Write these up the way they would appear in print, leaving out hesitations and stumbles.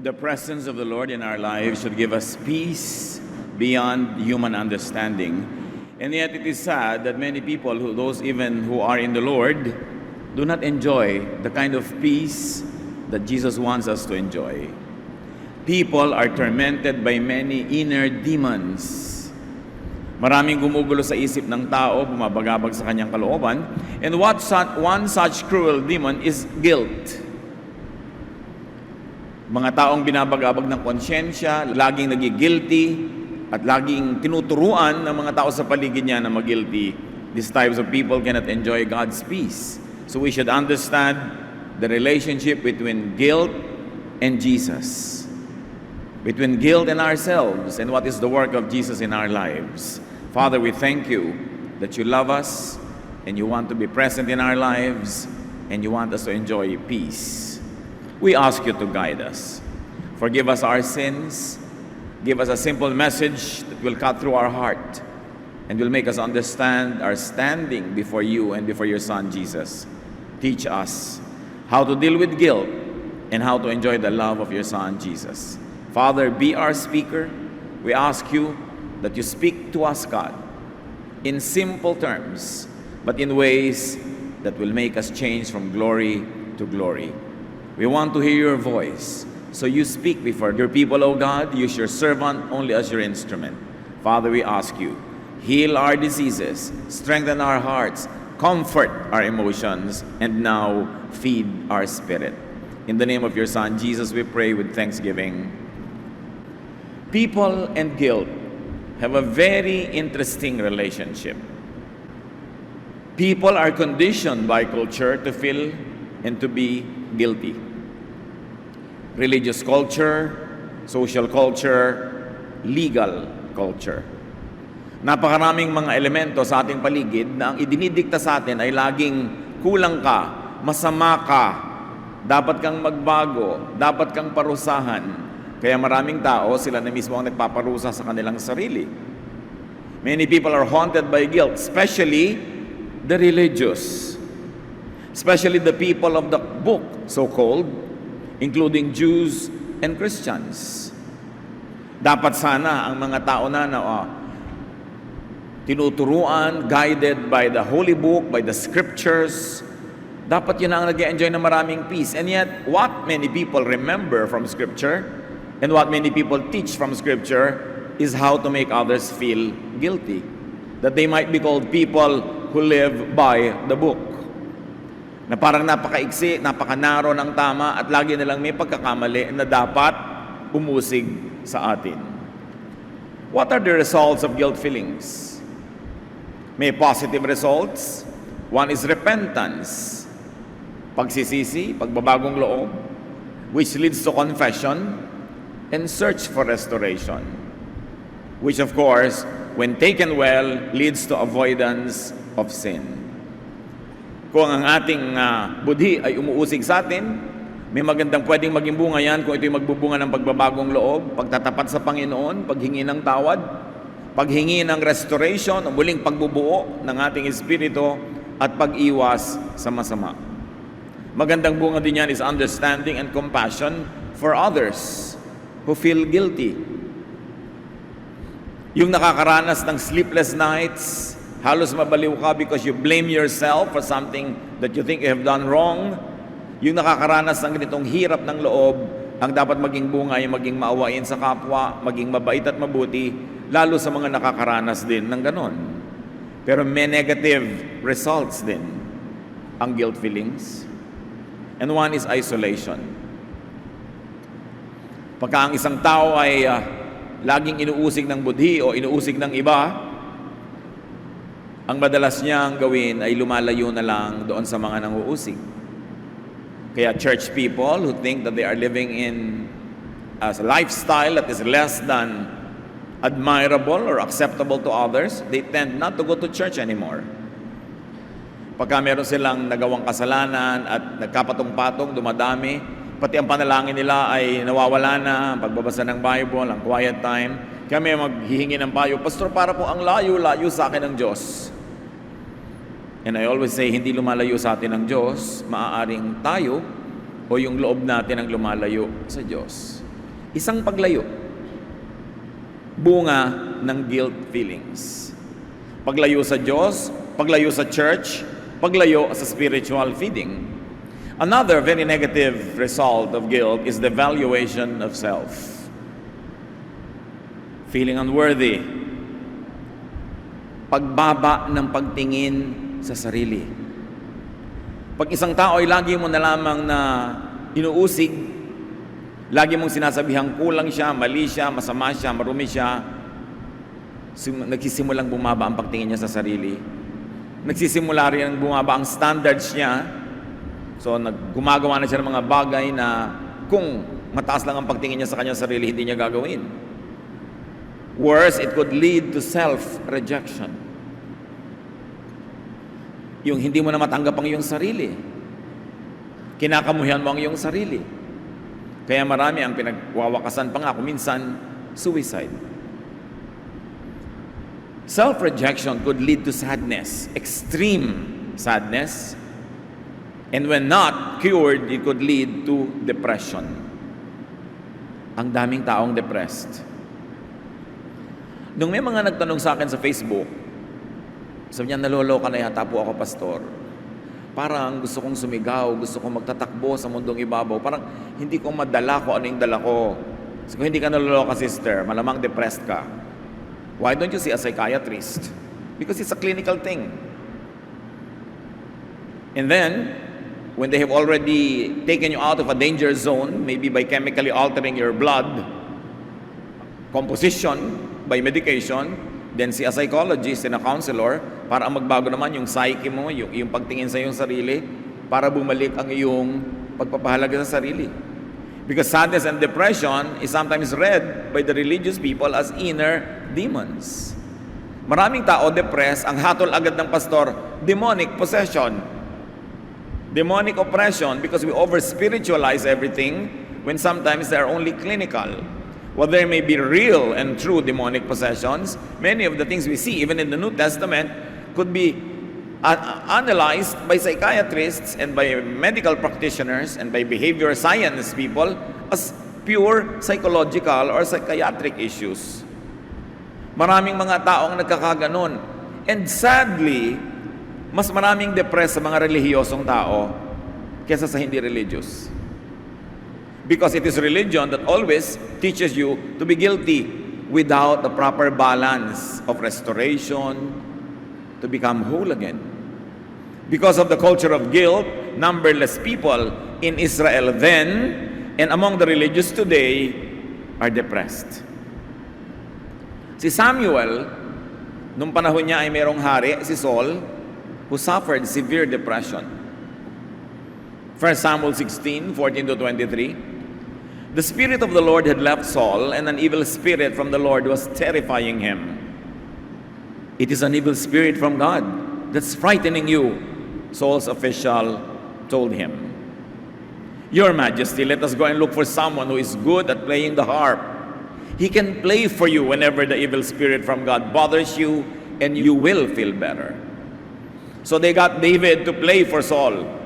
The presence of the Lord in our lives should give us peace beyond human understanding. And yet it is sad that many people, those even who are in the Lord, do not enjoy the kind of peace that Jesus wants us to enjoy. People are tormented by many inner demons. Maraming gumugulo sa isip ng tao, bumabagabag sa kanyang kalooban. And one such cruel demon is guilt. Mga taong binabagabag ng konsyensya, laging nagigilty, at laging tinuturuan ng mga tao sa paligid niya na mag-guilty. These types of people cannot enjoy God's peace. So we should understand the relationship between guilt and Jesus. Between guilt and ourselves, and what is the work of Jesus in our lives. Father, we thank you that you love us, and you want to be present in our lives, and you want us to enjoy peace. We ask you to guide us. Forgive us our sins. Give us a simple message that will cut through our heart and will make us understand our standing before you and before your Son, Jesus. Teach us how to deal with guilt and how to enjoy the love of your Son, Jesus. Father, be our speaker. We ask you that you speak to us, God, in simple terms, but in ways that will make us change from glory to glory. We want to hear your voice. So you speak before your people, O God. Use your servant only as your instrument. Father, we ask you, heal our diseases, strengthen our hearts, comfort our emotions, and now feed our spirit. In the name of your Son, Jesus, we pray with thanksgiving. People and guilt have a very interesting relationship. People are conditioned by culture to feel and to be guilty. Religious culture, social culture, legal culture. Napakaraming mga elemento sa ating paligid na ang idinidikta sa atin ay laging kulang ka, masama ka, dapat kang magbago, dapat kang parusahan. Kaya maraming tao, sila na mismo ang nagpaparusa sa kanilang sarili. Many people are haunted by guilt, especially the religious. Especially the people of the book, so-called, including Jews and Christians. Dapat sana ang mga tao na tinuturuan, guided by the Holy Book, by the Scriptures, dapat yun ang nag-enjoy ng maraming peace. And yet, what many people remember from Scripture and what many people teach from Scripture is how to make others feel guilty. That they might be called people who live by the book. Na parang napakaiksi, napakanaro ng tama at lagi nilang may pagkakamali na dapat umusig sa atin. What are the results of guilt feelings? May positive results. One is repentance, pagsisisi, pagbabagong loob, which leads to confession and search for restoration, which of course, when taken well, leads to avoidance of sin. Kung ang ating budhi ay umuusig sa atin, may magandang pwedeng maging bunga yan kung ito'y magbubunga ng pagbabagong loob, pagtatapat sa Panginoon, paghingi ng tawad, paghingi ng restoration, o muling pagbubuo ng ating espiritu, at pag-iwas sa masama. Magandang bunga din yan is understanding and compassion for others who feel guilty. Yung nakakaranas ng sleepless nights, halos mabaliw ka because you blame yourself for something that you think you have done wrong. Yung nakakaranas ng ganitong hirap ng loob, ang dapat maging bunga ay maging maawain sa kapwa, maging mabait at mabuti, lalo sa mga nakakaranas din ng ganon. Pero may negative results din ang guilt feelings. And one is isolation. Pagka ang isang tao ay laging inuusig ng budhi o inuusig ng iba, ang madalas niyang gawin ay lumalayo na lang doon sa mga nanguusig. Kaya church people who think that they are living in a lifestyle that is less than admirable or acceptable to others, they tend not to go to church anymore. Pagka meron silang nagawang kasalanan at nagkapatong-patong, dumadami, pati ang panalangin nila ay nawawala na, pagbabasa ng Bible, ang quiet time. Kami maghihingi ng payo, Pastor, para po ang layo-layo sa akin ng Diyos. And I always say, hindi lumalayo sa atin ang Diyos, maaaring tayo o yung loob natin ang lumalayo sa Diyos. Isang paglayo. Bunga ng guilt feelings. Paglayo sa Diyos, paglayo sa church, paglayo sa spiritual feeding. Another very negative result of guilt is the valuation of self. Feeling unworthy. Pagbaba ng pagtingin sa sarili. Pag isang tao ay lagi mo na lamang na inuusig, lagi mong sinasabihang kulang siya, mali siya, masama siya, marumi siya, nagsisimulang bumaba ang pagtingin niya sa sarili. Nagsisimula rin bumaba ang standards niya. So, gumagawa na siya ng mga bagay na kung mataas lang ang pagtingin niya sa kanyang sarili, hindi niya gagawin. Worse, it could lead to self-rejection. Yung hindi mo na matanggap ang iyong sarili. Kinakamuhian mo ang iyong sarili. Kaya marami ang pinagwawakasan pa nga, minsan, suicide. Self-rejection could lead to sadness, extreme sadness. And when not cured, it could lead to depression. Ang daming taong depressed. Nung may mga nagtanong sa akin sa Facebook, sabi niya, naloloka na yata po ako, pastor. Parang gusto kong sumigaw, gusto kong magtatakbo sa mundong ibabaw. Parang hindi ko madala ko ano yung dala ko. So, kung hindi ka naloloka, sister, malamang depressed ka. Why don't you see a psychiatrist? Because it's a clinical thing. And then, when they have already taken you out of a danger zone, maybe by chemically altering your blood composition, by medication, then see a psychologist and a counselor para magbago naman yung psyche mo, yung pagtingin sa iyong sarili, para bumalik ang iyong pagpapahalaga sa sarili. Because sadness and depression is sometimes read by the religious people as inner demons. Maraming tao depressed, ang hatol agad ng pastor, demonic possession. Demonic oppression because we over-spiritualize everything when sometimes they are only clinical. While there may be real and true demonic possessions, many of the things we see, even in the New Testament, could be analyzed by psychiatrists and by medical practitioners and by behavior science people as pure psychological or psychiatric issues. Maraming mga taong nagkakaganon. And sadly, mas maraming depressed sa mga relihiyosong tao kesa sa hindi religious. Because it is religion that always teaches you to be guilty without the proper balance of restoration to become whole again. Because of the culture of guilt, numberless people in Israel then and among the religious today are depressed. Si Samuel, nung panahon niya ay mayroong hari, si Saul, who suffered severe depression. 1 Samuel 16:14-23. The Spirit of the Lord had left Saul, and an evil spirit from the Lord was terrifying him. It is an evil spirit from God that's frightening you, Saul's official told him. Your Majesty, let us go and look for someone who is good at playing the harp. He can play for you whenever the evil spirit from God bothers you, and you will feel better. So they got David to play for Saul.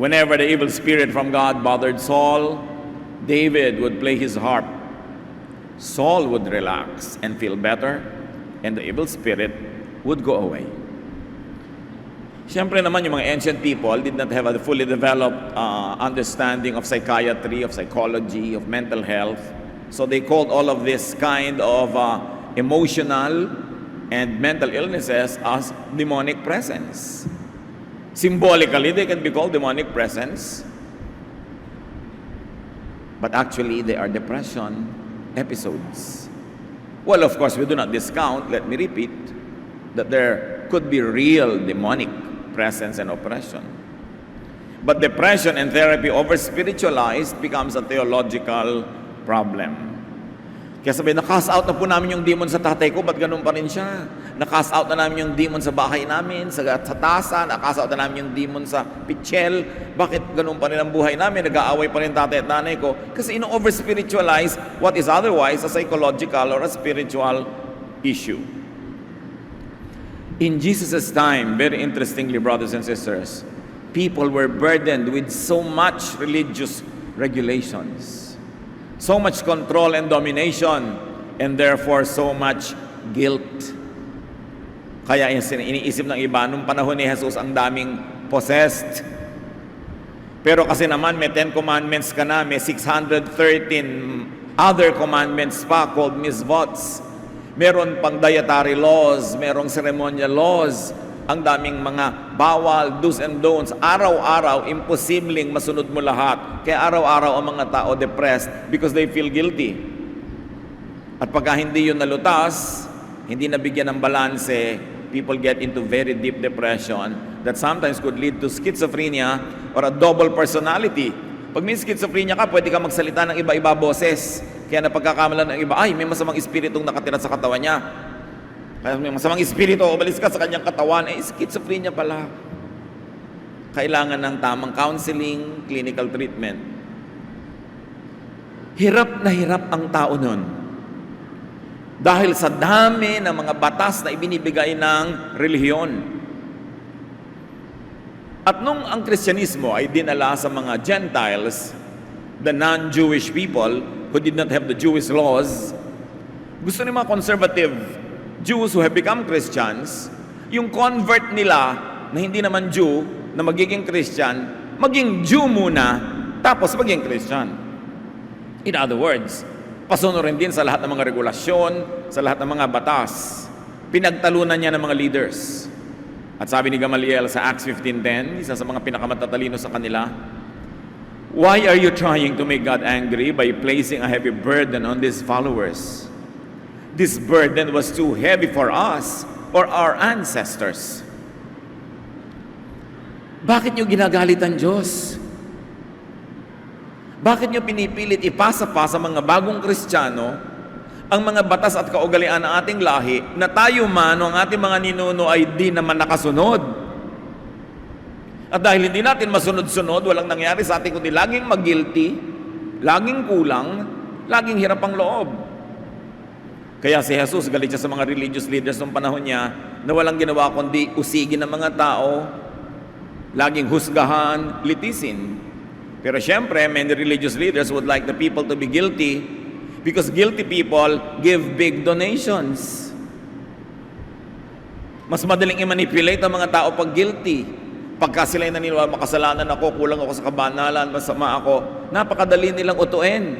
Whenever the evil spirit from God bothered Saul, David would play his harp. Saul would relax and feel better, and the evil spirit would go away. Siyempre naman, yung mga ancient people did not have a fully developed understanding of psychiatry, of psychology, of mental health. So they called all of this kind of emotional and mental illnesses as demonic presence. Symbolically, they can be called demonic presence. But actually, they are depression episodes. Well, of course, we do not discount, let me repeat, that there could be real demonic presence and oppression. But depression and therapy over-spiritualized becomes a theological problem. Kaya sabi, na-cast out na po namin yung demon sa tatay ko, ba't ganun pa rin siya? Na-cast out na namin yung demon sa bahay namin, sa tasa, na-cast out na namin yung demon sa pitchel, bakit ganun pa rin ang buhay namin? Nag-aaway pa rin tatay at nanay ko. Kasi over-spiritualize what is otherwise a psychological or a spiritual issue. In Jesus' time, very interestingly, brothers and sisters, people were burdened with so much religious regulations. So much control and domination, and therefore so much guilt. Kaya iniisip ng iba, nung panahon ni Jesus, ang daming possessed. Pero kasi naman, may 10 commandments ka na, may 613 other commandments pa called misvots. Meron pang dietary laws, merong ceremonial laws, ang daming mga bawal, do's and don'ts. Araw-araw, imposibleng masunod mo lahat. Kaya araw-araw ang mga tao depressed because they feel guilty. At pagka hindi yun nalutas, hindi nabigyan ng balanse, people get into very deep depression that sometimes could lead to schizophrenia or a double personality. Pag may schizophrenia ka, pwede ka magsalita ng iba-iba boses. Kaya napagkakamalan ng iba, ay, may masamang espiritong nakatira sa katawan niya. Kaya may masamang espiritu, umalis ka sa kanyang katawan, schizophrenia pala. Kailangan ng tamang counseling, clinical treatment. Hirap na hirap ang tao nun. Dahil sa dami ng mga batas na ibinibigay ng relihiyon. At nung ang Kristyanismo ay dinala sa mga Gentiles, the non-Jewish people who did not have the Jewish laws, gusto ng mga conservative Jews who have become Christians, yung convert nila na hindi naman Jew, na magiging Christian, maging Jew muna, tapos maging Christian. In other words, pasunurin din sa lahat ng mga regulasyon, sa lahat ng mga batas. Pinagtalunan niya ng mga leaders. At sabi ni Gamaliel sa Acts 15:10, isa sa mga pinakamatatalino sa kanila, "Why are you trying to make God angry by placing a heavy burden on these followers? This burden was too heavy for us or our ancestors." Bakit niyo ginagalit ang Diyos? Bakit niyo pinipilit ipasa pa sa mga bagong Kristiyano ang mga batas at kaugalian ng ating lahi na tayo man o ang ating mga ninuno ay di naman nakasunod? At dahil hindi natin masunod-sunod, walang nangyari sa atin kundi laging mag-guilty, laging kulang, laging hirap ang loob. Kaya si Jesus, galit siya sa mga religious leaders ng panahon niya na walang ginawa kundi usigin ng mga tao, laging husgahan, litisin. Pero syempre, many religious leaders would like the people to be guilty because guilty people give big donations. Mas madaling i-manipulate ang mga tao pag guilty. Pagka sila ay naniniwala, makasalanan ako, kulang ako sa kabanalan, masama ako, napakadali nilang utuin.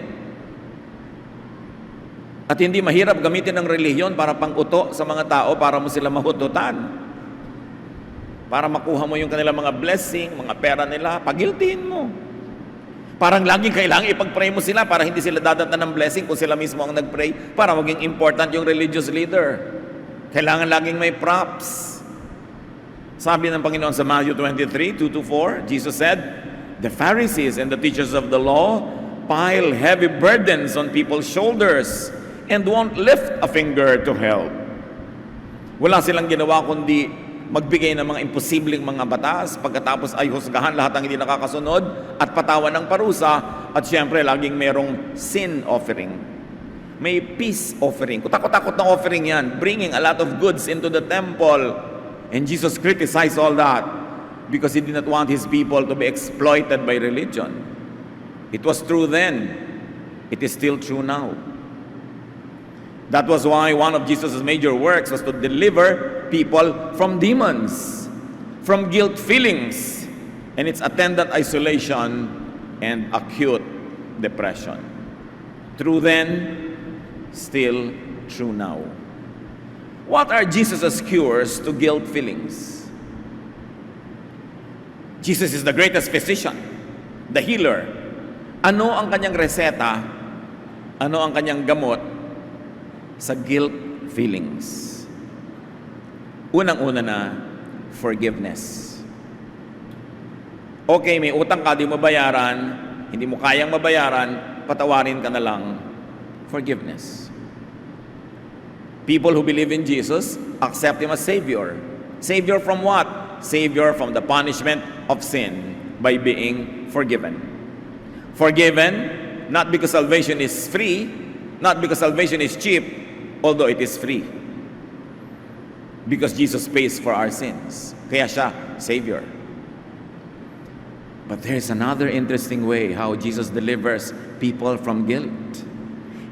At hindi mahirap gamitin ng relihiyon para pang-uto sa mga tao para mo sila mahututan. Para makuha mo yung kanilang mga blessing, mga pera nila, pagiltiin mo. Parang laging kailangan ipag-pray mo sila para hindi sila dadatan ng blessing kung sila mismo ang nag-pray para maging important yung religious leader. Kailangan laging may props. Sabi ng Panginoon sa Matthew 23, 2-4, Jesus said, "The Pharisees and the teachers of the law pile heavy burdens on people's shoulders and won't lift a finger to help." Wala silang ginawa kundi magbigay ng mga imposibleng mga batas, pagkatapos ay husgahan lahat ng hindi nakakasunod at patawan ng parusa, at syempre laging merong sin offering. May peace offering. Kutakot-takot na offering yan, bringing a lot of goods into the temple. And Jesus criticized all that because He did not want His people to be exploited by religion. It was true then. It is still true now. That was why one of Jesus' major works was to deliver people from demons, from guilt feelings, and its attendant isolation and acute depression. True then, still true now. What are Jesus' cures to guilt feelings? Jesus is the greatest physician, the healer. Ano ang kanyang reseta? Ano ang kanyang gamot sa guilt feelings? Unang-una na, forgiveness. Okay, may utang ka, di mo bayaran, hindi mo kayang mabayaran, patawarin ka na lang. Forgiveness. People who believe in Jesus accept Him as Savior. Savior from what? Savior from the punishment of sin by being forgiven. Forgiven, not because salvation is free, not because salvation is cheap, although it is free. Because Jesus pays for our sins. Kaya siya, Savior. But there's another interesting way how Jesus delivers people from guilt.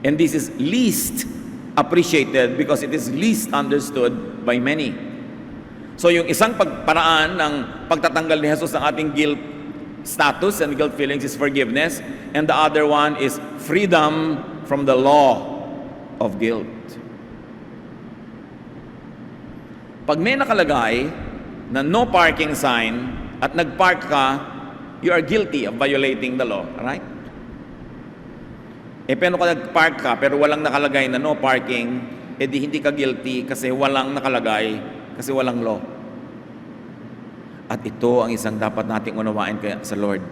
And this is least appreciated because it is least understood by many. So yung isang paraan ng pagtatanggal ni Jesus ng ating guilt status and guilt feelings is forgiveness, and the other one is freedom from the law of guilt. Pag may nakalagay na no parking sign at nagpark ka, you are guilty of violating the law, right? Pero kung nagpark ka pero walang nakalagay na no parking, edi hindi ka guilty kasi walang nakalagay, kasi walang law. At ito ang isang dapat nating unawain kaya sa Lord.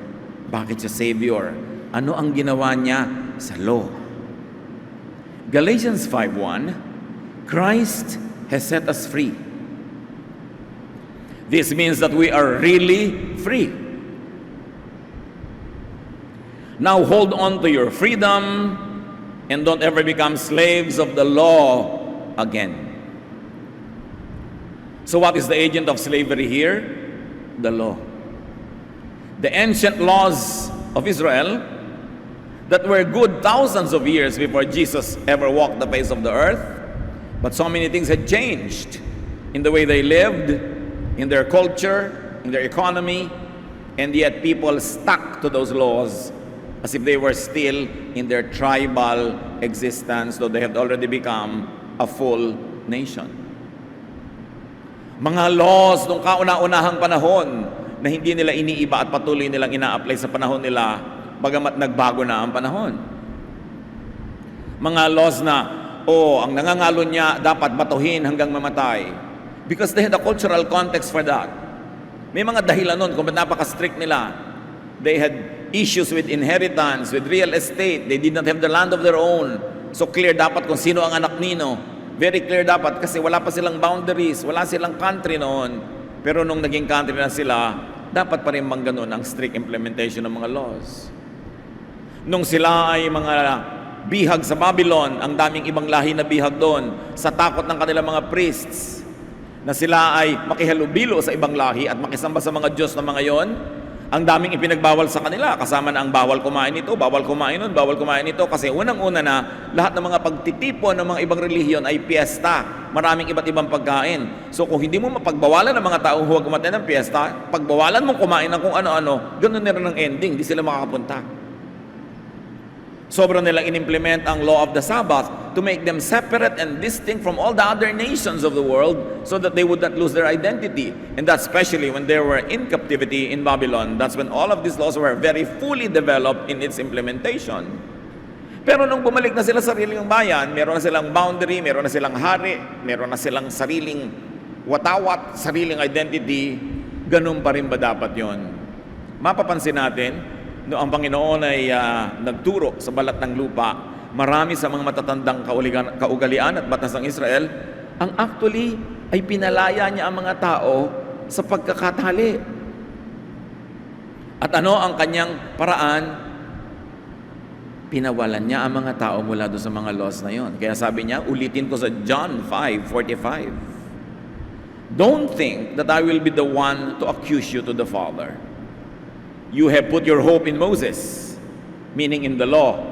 Bakit siya Savior? Ano ang ginawa niya sa law? Galatians 5:1, Christ has set us free. This means that we are really free. Now hold on to your freedom and don't ever become slaves of the law again. So what is the agent of slavery here? The law. The ancient laws of Israel that were good thousands of years before Jesus ever walked the face of the earth, but so many things had changed in the way they lived, in their culture, in their economy, and yet people stuck to those laws as if they were still in their tribal existence, though they had already become a full nation. Mga laws nung kauna-unahang panahon na hindi nila iniiba at patuloy nilang ina-apply sa panahon nila, bagamat nagbago na ang panahon. Mga laws na, ang nangangalo niya dapat batuhin hanggang mamatay. Because they had a cultural context for that. May mga dahilan nun kung ba't napaka-strict nila. They had issues with inheritance, with real estate. They did not have the land of their own. So clear dapat kung sino ang anak nino. Very clear dapat kasi wala pa silang boundaries, wala silang country noon. Pero nung naging country na sila, dapat pa rin ganun ang strict implementation ng mga laws. Nung sila ay mga bihag sa Babylon, ang daming ibang lahi na bihag doon, sa takot ng kanilang mga priests, na sila ay makihalubilo sa ibang lahi at makisamba sa mga Diyos na mga yon, ang daming ipinagbawal sa kanila, kasama na ang bawal kumain ito, bawal kumain nun, bawal kumain ito, kasi unang-una na, lahat ng mga pagtitipon ng mga ibang relihiyon ay piyesta, maraming iba't ibang pagkain. So kung hindi mo mapagbawalan ng mga taong huwag kumain ng piyesta, pagbawalan mong kumain ng kung ano-ano, ganun na rin ang ending, hindi sila makakapunta. Sobrang nilang inimplement ang law of the Sabbath to make them separate and distinct from all the other nations of the world so that they would not lose their identity. And that's especially when they were in captivity in Babylon. That's when all of these laws were very fully developed in its implementation. Pero nung bumalik na sila sa sariling bayan, meron na silang boundary, meron na silang hari, meron na silang sariling watawat, sariling identity, ganun pa rin ba dapat yon? Mapapansin natin, no, ang Panginoon ay nagturo sa balat ng lupa, marami sa mga matatandang kaugalian at batas ng Israel, ang actually ay pinalaya niya ang mga tao sa pagkakatali. At ano ang kanyang paraan? Pinawalan niya ang mga tao mula doon sa mga laws na yon. Kaya sabi niya, ulitin ko sa John 5:45, don't think that I will be the one to accuse you to the Father. You have put your hope in Moses, meaning in the law,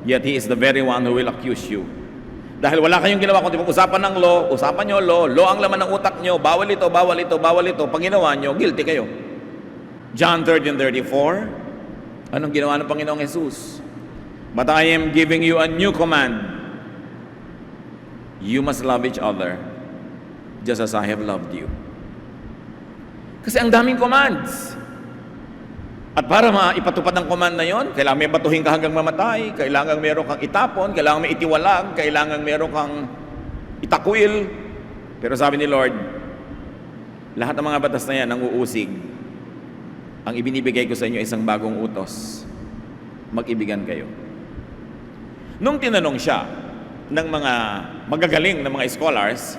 yet he is the very one who will accuse you. Dahil wala kayong ginawa kundi usapan ng law, usapan nyo law ang laman ng utak nyo, bawal ito, bawal ito, bawal ito, pag ginawa nyo, guilty kayo. John 13:34, anong ginawa ng Panginoong Jesus? But I am giving you a new command. You must love each other just as I have loved you. Kasi ang daming commands. At para maipatupad ang command na yon, kailangan may batuhin ka hanggang mamatay, kailangan meron kang itapon, kailangan may itiwalag, kailangan meron kang itakwil. Pero sabi ni Lord, lahat ng mga batas na yan ang uusig. Ang ibinibigay ko sa inyo isang bagong utos. Mag-ibigan kayo. Nung tinanong siya ng mga magagaling na mga scholars,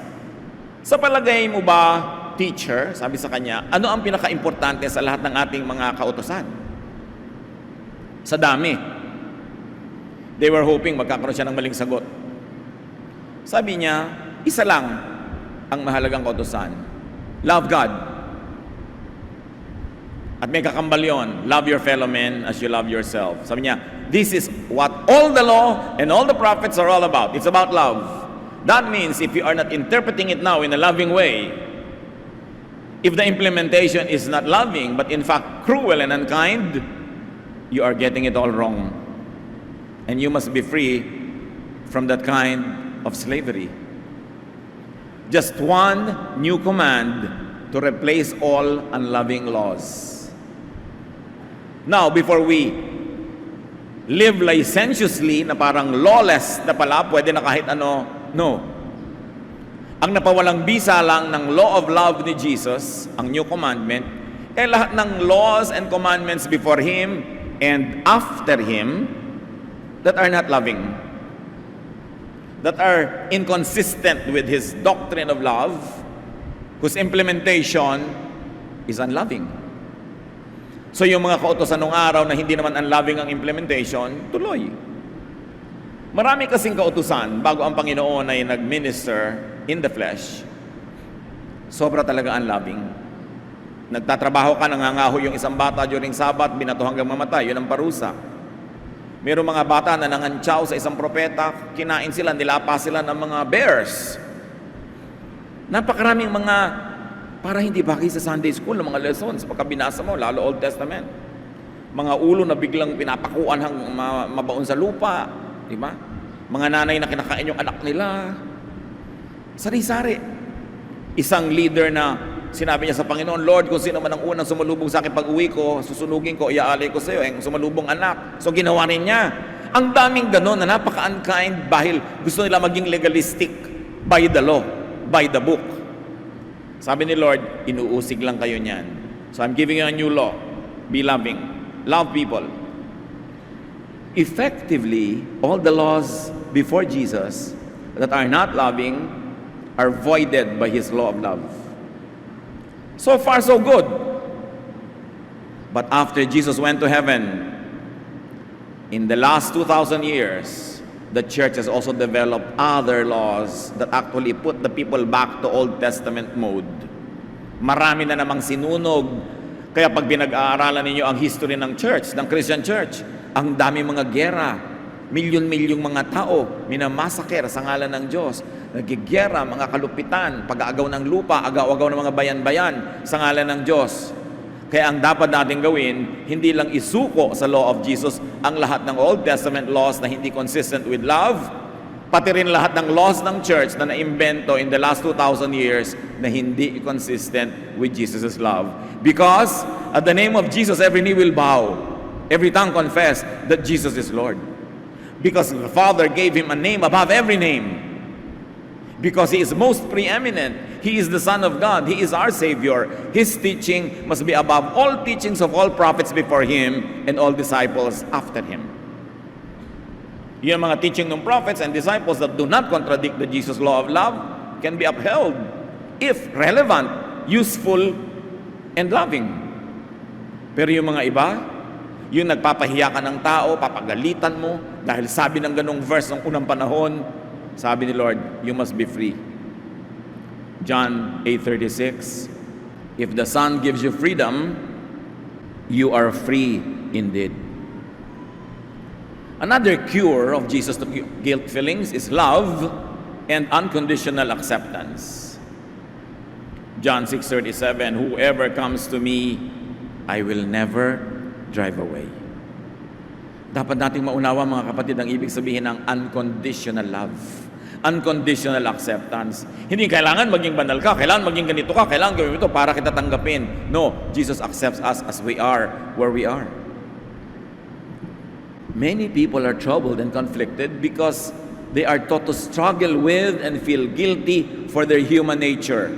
sa palagay mo ba, teacher, sabi sa kanya, ano ang pinaka-importante sa lahat ng ating mga kautusan? Sa dami. They were hoping magkakaroon siya ng maling sagot. Sabi niya, isa lang ang mahalagang kautusan. Love God At may kakambal yun, love your fellow men as you love yourself. Sabi niya, this is what all the law and all the prophets are all about. It's about love. That means if you are not interpreting it now in a loving way, if the implementation is not loving, but in fact cruel and unkind, you are getting it all wrong. And you must be free from that kind of slavery. Just one new command to replace all unloving laws. Now, before we live licentiously na parang lawless na pala, pwede na kahit ano, no. Ang napawalang bisa lang ng law of love ni Jesus, ang new commandment, lahat ng laws and commandments before Him and after Him that are not loving, that are inconsistent with His doctrine of love, whose implementation is unloving. So yung mga kautosan nung araw na hindi naman unloving ang implementation, tuloy. Marami kasing kautusan bago ang Panginoon ay nag-minister in the flesh. Sobra talaga unloving. Nagtatrabaho ka, nangangaho yung isang bata during Sabat, binato hanggang mamatay, yun ang parusa. Mayroong mga bata na nangantsaw sa isang propeta, kinain sila, nilapa sila ng mga bears. Napakaraming mga para hindi baki sa Sunday school ng mga lessons pagka binasa mo, lalo Old Testament. Mga ulo na biglang pinapakuan hanggang mabaon sa lupa, di ba? Mga nanay na kinakain yung anak nila. Sari-sari. Isang leader na sinabi niya sa Panginoon, Lord, kung sino man ang unang sumalubong sa akin pag-uwi ko, susunugin ko, iaalay ko sa iyo, yung sumalubong anak. So ginawa rin niya. Ang daming ganon na napaka-unkind dahil gusto nila maging legalistic by the law, by the book. Sabi ni Lord, inuusig lang kayo niyan. So I'm giving you a new law. Be loving. Love people. Effectively, all the laws before Jesus that are not loving are voided by His law of love. So far, so good. But after Jesus went to heaven, in the last 2,000 years, the church has also developed other laws that actually put the people back to Old Testament mode. Marami na namang sinunog. Kaya pag pinag-aaralan ninyo ang history ng church, ng Christian church, ang dami mga gera, milyon-milyong mga tao, minamasaker sa ngalan ng Diyos, nagigera, mga kalupitan, pag-aagaw ng lupa, agaw-agaw ng mga bayan-bayan sa ngalan ng Diyos. Kaya ang dapat natin gawin, hindi lang isuko sa law of Jesus ang lahat ng Old Testament laws na hindi consistent with love, pati rin lahat ng laws ng church na naimbento in the last 2,000 years na hindi consistent with Jesus' love. Because at the name of Jesus, every knee will bow, every tongue confess that Jesus is Lord. Because the Father gave Him a name above every name. Because He is most preeminent. He is the Son of God. He is our Savior. His teaching must be above all teachings of all prophets before Him and all disciples after Him. Yung mga teaching ng prophets and disciples that do not contradict the Jesus law of love can be upheld if relevant, useful, and loving. Pero yung mga iba, yung nagpapahiya ka ng tao, papagalitan mo dahil sabi ng ganong verse ng unang panahon, sabi ni Lord, you must be free. John 8:36, if the Son gives you freedom, you are free indeed. Another cure of Jesus to guilt feelings is love and unconditional acceptance. John 6:37, whoever comes to me, I will never drive away. Dapat nating maunawa mga kapatid ang ibig sabihin ng unconditional love. Unconditional acceptance. Hindi kailangan maging banal ka, kailangan maging ganito ka, kailangan gawin ito para kita tanggapin. No, Jesus accepts us as we are, where we are. Many people are troubled and conflicted because they are taught to struggle with and feel guilty for their human nature.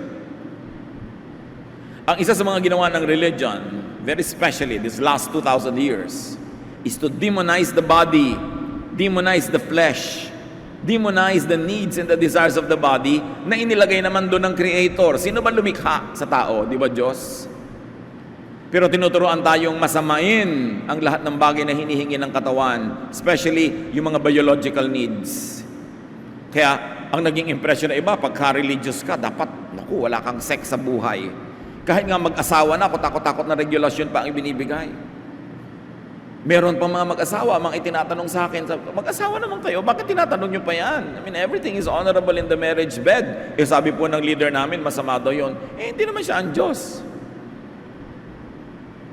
Ang isa sa mga ginawa ng religion, very especially this last 2,000 years, is to demonize the body, demonize the flesh, demonize the needs and the desires of the body na inilagay naman doon ng Creator. Sino ba lumikha sa tao? Di ba Diyos? Pero tinuturoan tayong masamain ang lahat ng bagay na hinihingi ng katawan, especially yung mga biological needs. Kaya ang naging impression na iba, pagka-religious ka, dapat, naku, wala kang sex sa buhay. Kahit nga mag-asawa na, takot-takot na regulasyon pa ang ibinibigay. Meron pa mga mag-asawa, mga itinatanong sa akin, mag-asawa naman kayo, bakit tinatanong nyo pa yan? I mean, everything is honorable in the marriage bed. Sabi po ng leader namin, masama daw yun. Hindi naman siya ang Diyos.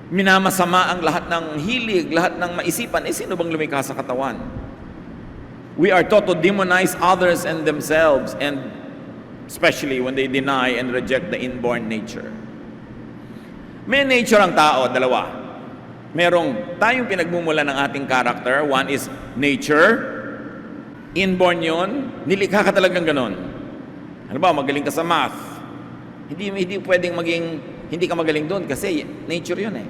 Minamasama ang lahat ng hilig, lahat ng maisipan. Sino bang lumikha sa katawan? We are taught to demonize others and themselves, and especially when they deny and reject the inborn nature. May nature ang tao, dalawa. Merong tayong pinagmumula ng ating character. One is nature. Inborn yun. Nilikha ka talagang ganon. Ano ba, magaling ka sa math. Hindi pwedeng hindi ka magaling doon kasi nature yun eh.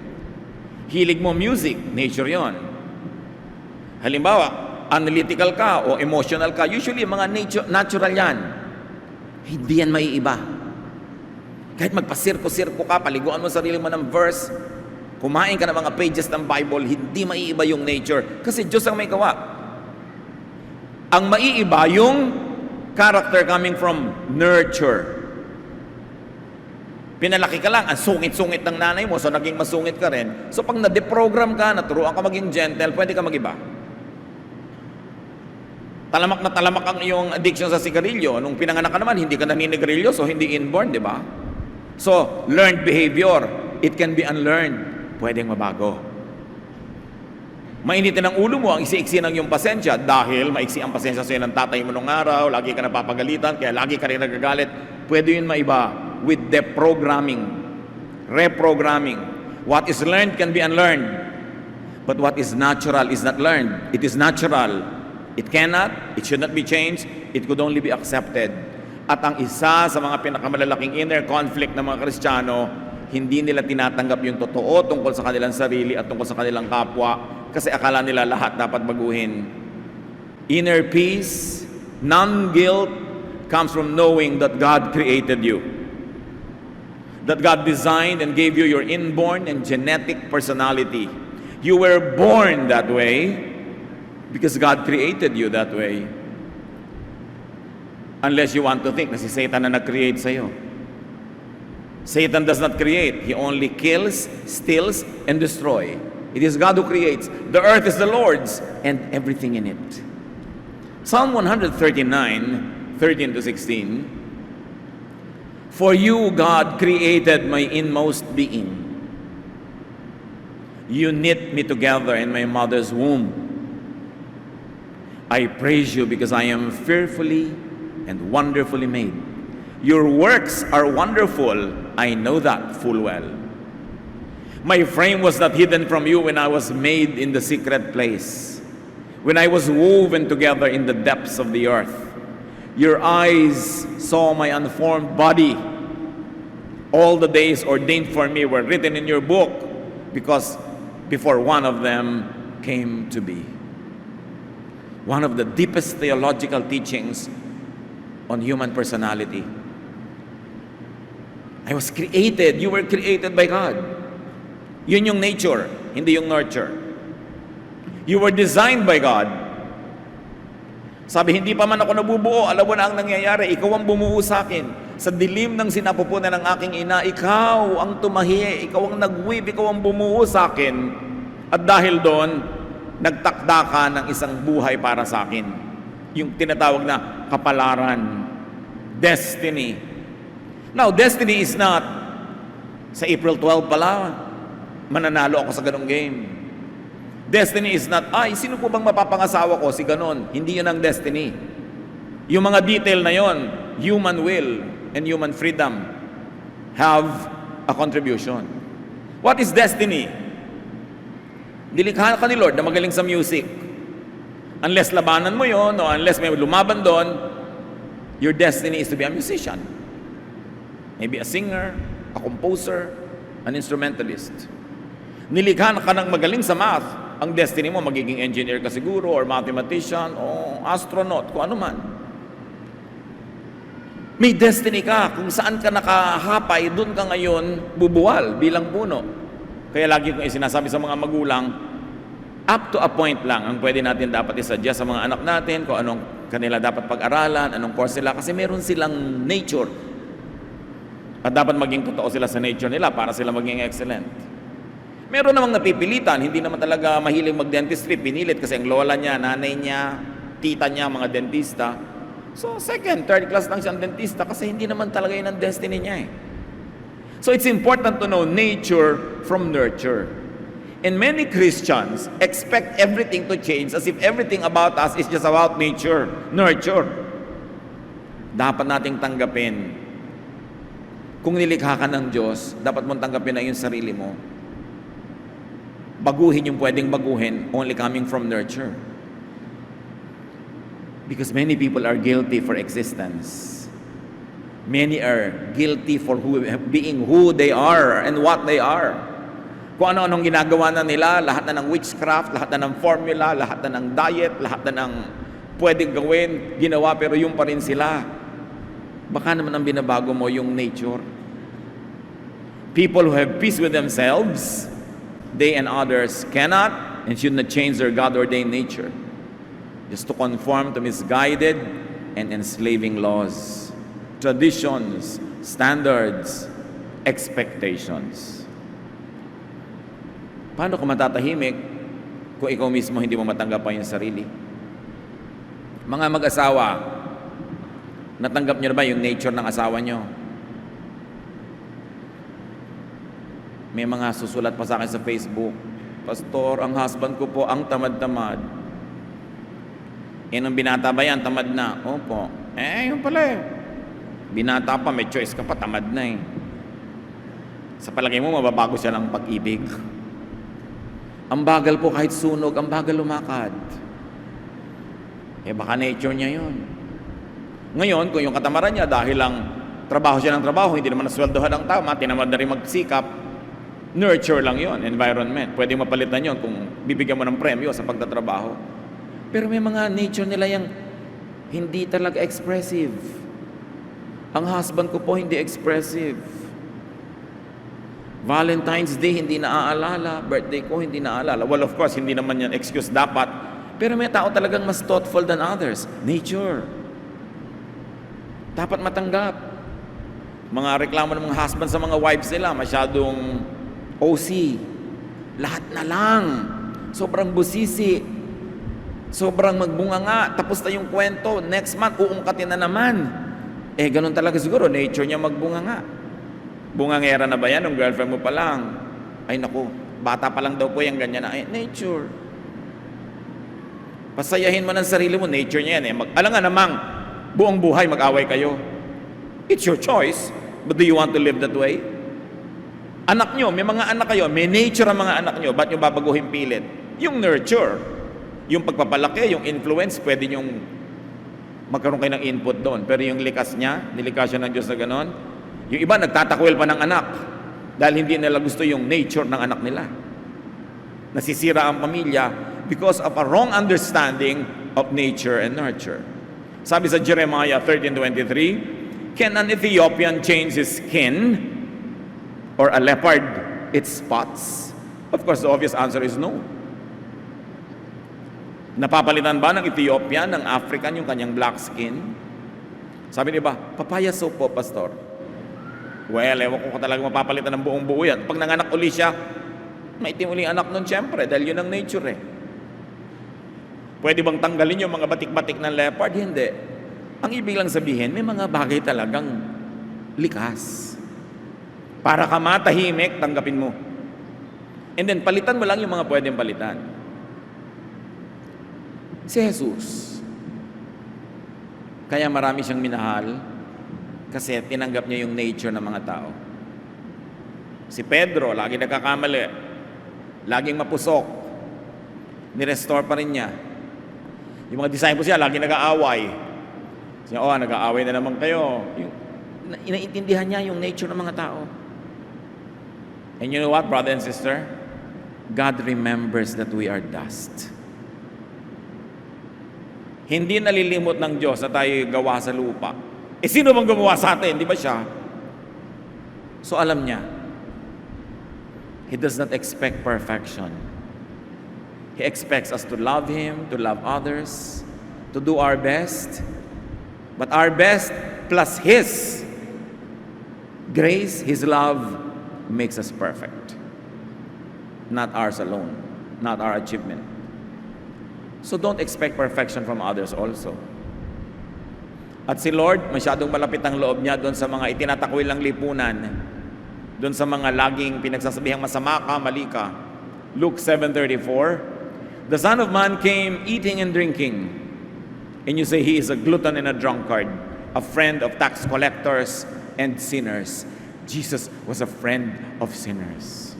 Hilig mo music, nature yun. Halimbawa, analytical ka o emotional ka, usually mga natural yan. Hindi yan maiiba. Kahit magpasirko-sirko ka, paliguan mo sarili mo ng verse, kumain ka ng mga pages ng Bible, hindi maiiba yung nature. Kasi Diyos ang may gawa. Ang maiiba yung character coming from nurture. Pinalaki ka lang, ang sungit-sungit ng nanay mo, so naging masungit ka rin. So pag na-deprogram ka, naturuan ka maging gentle, pwede ka mag-iba. Talamak na talamak ang iyong addiction sa sigarilyo. Nung pinanganak ka naman, hindi ka naninigarilyo, so hindi inborn, di ba? So, learned behavior, it can be unlearned. Pwedeng mabago. Mainitin ang ulo mo, ang iksi-iksi ng iyong pasensya dahil maiksi ang pasensya sa'yo ng tatay mo nung araw, lagi ka napapagalitan, kaya lagi ka rin nagagalit. Pwede yun maiba with deprogramming, reprogramming. What is learned can be unlearned. But what is natural is not learned. It is natural. It cannot, it should not be changed, it could only be accepted. At ang isa sa mga pinakamalalaking inner conflict ng mga Kristiyano, hindi nila tinatanggap yung totoo tungkol sa kanilang sarili at tungkol sa kanilang kapwa kasi akala nila lahat dapat baguhin. Inner peace, non-guilt, comes from knowing that God created you. That God designed and gave you your inborn and genetic personality. You were born that way because God created you that way. Unless you want to think na si Satan na nag-create sa'yo. Satan does not create. He only kills, steals, and destroys. It is God who creates. The earth is the Lord's and everything in it. Psalm 139, 13 to 16. For you, God, created my inmost being. You knit me together in my mother's womb. I praise you because I am fearfully and wonderfully made. Your works are wonderful. I know that full well. My frame was not hidden from you when I was made in the secret place, when I was woven together in the depths of the earth. Your eyes saw my unformed body. All the days ordained for me were written in your book, because before one of them came to be. One of the deepest theological teachings on human personality. I was created. You were created by God. Yun yung nature, hindi yung nurture. You were designed by God. Sabi, hindi pa man ako nabubuo, alam mo na ang nangyayari, ikaw ang bumuo sa akin. Sa dilim ng sinapupunan ng aking ina, ikaw ang tumahi, ikaw ang nag-weave, ikaw ang bumuo sa akin. At dahil doon, nagtakda ka ng isang buhay para sa akin. Yung tinatawag na kapalaran. Destiny. Now, destiny is not sa April 12 pala, mananalo ako sa ganong game. Destiny is not, sino po bang mapapangasawa ko? Si ganon. Hindi yun ang destiny. Yung mga detail na yon, human will and human freedom have a contribution. What is destiny? Nilikha ka ni Lord na magaling sa music. Unless labanan mo yon, o unless may lumaban doon, your destiny is to be a musician. Maybe a singer, a composer, an instrumentalist. Nilikha ka ng magaling sa math, ang destiny mo, magiging engineer ka siguro, or mathematician, o astronaut, kung ano man. May destiny ka, kung saan ka nakahapay, doon ka ngayon bubuwal bilang puno. Kaya lagi kong sinasabi sa mga magulang, up to a point lang ang pwede natin dapat isadya sa mga anak natin, kung anong kanila dapat pag-aralan, anong course nila, kasi meron silang nature. At dapat maging totoo sila sa nature nila para sila maging excellent. Meron namang napipilitan, hindi naman talaga mahilig mag-dentistry, pinilit kasi ang lola niya, nanay niya, tita niya, mga dentista. So second, third class lang siyang dentista kasi hindi naman talaga yun ang destiny niya eh. So it's important to know nature from nurture. And many Christians expect everything to change as if everything about us is just about nature, nurture. Dapat nating tanggapin. Kung nilikha ka ng Diyos, dapat mong tanggapin na yung sarili mo. Baguhin yung pwedeng baguhin, only coming from nurture. Because many people are guilty for existence. Many are guilty for being who they are and what they are. Kung ano-anong ginagawa na nila, lahat na ng witchcraft, lahat na ng formula, lahat na ng diet, lahat na ng pwedeng gawin, ginawa pero yung pa rin sila. Baka naman ang binabago mo yung nature. People who have peace with themselves, they and others cannot and should not change their God-ordained nature just to conform to misguided and enslaving laws, traditions, standards, expectations. Paano kung matatahimik kung ikaw mismo hindi mo matanggap pa yung sarili? Mga mag-asawa, natanggap niyo na ba yung nature ng asawa niyo? May mga susulat pa sa akin sa Facebook, Pastor, ang husband ko po ang tamad-tamad. Nung binata ba yan, tamad na? Opo. Yun pala eh. Binata pa, may choice ka pa, tamad na eh. Sa palagay mo, mababago siya ng pag-ibig. Ang bagal po kahit sunog, ang bagal lumakad. Baka nature niya yun. Ngayon, kung yung katamaran niya, dahil lang trabaho siya ng trabaho, hindi naman nasweldohan ang tama, tinamad na rin magsikap, nurture lang yon, environment. Pwede mapalitan yon kung bibigyan mo ng premyo sa pagtatrabaho. Pero may mga nature nila yung hindi talaga expressive. Ang husband ko po hindi expressive. Valentine's Day, hindi naaalala. Birthday ko, hindi naaalala. Well, of course, hindi naman yan excuse dapat. Pero may tao talagang mas thoughtful than others. Nature. Dapat matanggap. Mga reklamo ng mga husband sa mga wives nila, masyadong OC. Lahat na lang. Sobrang busisi. Sobrang magbunganga. Tapos na yung kwento. Next month, uungkatin na naman. Ganun talaga siguro. Nature niya magbunganga. Bungangera na ba yan? Nung girlfriend mo pa lang. Ay naku, bata pa lang daw po yung ganyan na. Nature. Pasayahin mo ng sarili mo. Nature niya yan eh. Alam nga namang, buong buhay mag-away kayo. It's your choice. But do you want to live that way? Anak nyo, may mga anak kayo, may nature ang mga anak nyo. Ba't nyo babaguhin pilit? Yung nurture, yung pagpapalaki, yung influence, pwede nyong magkaroon kayo ng input doon. Pero yung likas niya, nilikas siya ng Diyos na ganon. Yung iba, nagtatakwil pa ng anak dahil hindi nila gusto yung nature ng anak nila. Nasisira ang pamilya because of a wrong understanding of nature and nurture. Sabi sa Jeremiah 13:23, can an Ethiopian change his skin or a leopard its spots? Of course, the obvious answer is no. Napapalitan ba ng Ethiopian, ng African, yung kanyang black skin? Sabi niya ba, papaya soap po, Pastor. Well, ewan ko talaga mapapalitan ng buong buo yan. Pag nanganak uli siya, maitim uli anak nun siyempre, dahil yun ang nature eh. Pwede bang tanggalin yung mga batik-batik ng leopard? Hindi. Ang ibig lang sabihin, may mga bagay talagang likas. Para ka matahimik, tanggapin mo. And then, palitan mo lang yung mga pwedeng palitan. Si Jesus, kaya marami siyang minahal, kasi tinanggap niya yung nature ng mga tao. Si Pedro, lagi nagkakamali. Laging mapusok. Ni-restore pa rin niya. Yung mga disciples niya, lagi nag-aaway. Siya, nag-aaway na naman kayo. Inaintindihan niya yung nature ng mga tao. And you know what, brother and sister? God remembers that we are dust. Hindi nalilimot ng Diyos na tayo gawa sa lupa. Sino bang gumawa sa atin? Di ba siya? So alam niya, He does not expect perfection. He expects us to love Him, to love others, to do our best. But our best plus His grace, His love makes us perfect. Not ours alone, not our achievement. So don't expect perfection from others also. At si Lord, masyadong malapit ang loob niya doon sa mga itinatakwil ng lipunan, doon sa mga laging pinagsasabihang masama ka, mali ka. Luke 7:34, the Son of Man came eating and drinking, and you say He is a glutton and a drunkard, a friend of tax collectors and sinners. Jesus was a friend of sinners.